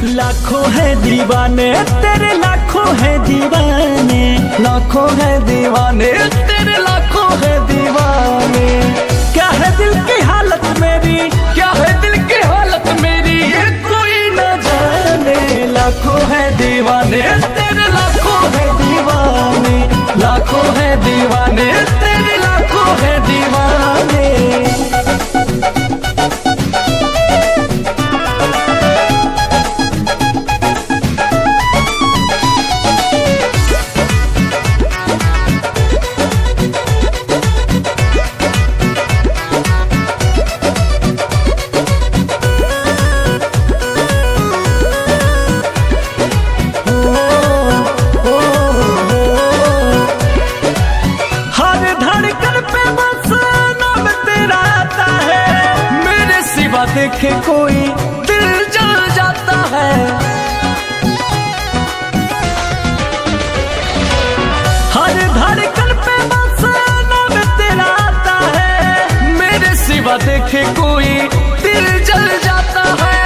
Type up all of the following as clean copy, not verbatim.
लाखों है दीवाने तेरे, लाखों है दीवाने, लाखों है दीवाने तेरे, लाखों है दीवाने। क्या है दिल की हालत मेरी, क्या है दिल की हालत मेरी, ये कोई न जाने। लाखों है दीवाने तेरे, लाखों है दीवाने, लाखों है दीवाने तेरे, लाखों है दीवाने। देखे कोई दिल जल जाता है, हर धड़कन पे बस नाम तेरा आता है। मेरे सिवा देखे कोई दिल जल जाता है।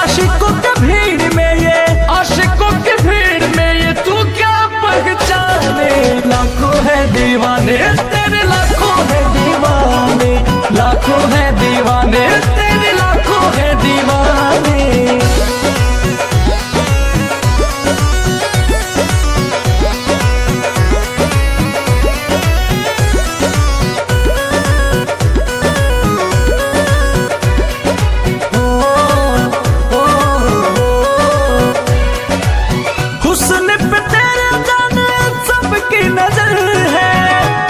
आशिकों के भीड़ में ये, आशिकों के भीड़ में ये तू क्या पहचाने। लाखों है दीवाने तेरे, लाखों है दीवाने, लाखों है दीवाने तेरे, लाखों है दीवाने। हुस्न पे तेरे जाने सबकी नजर है,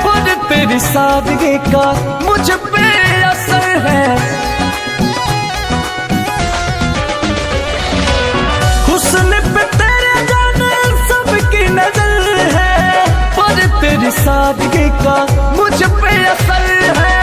पर तेरी सादगी का मुझ पे असर है। हुस्न पे तेरे जाने सबकी नजर है, पर तेरी सादगी का मुझ पे असर है।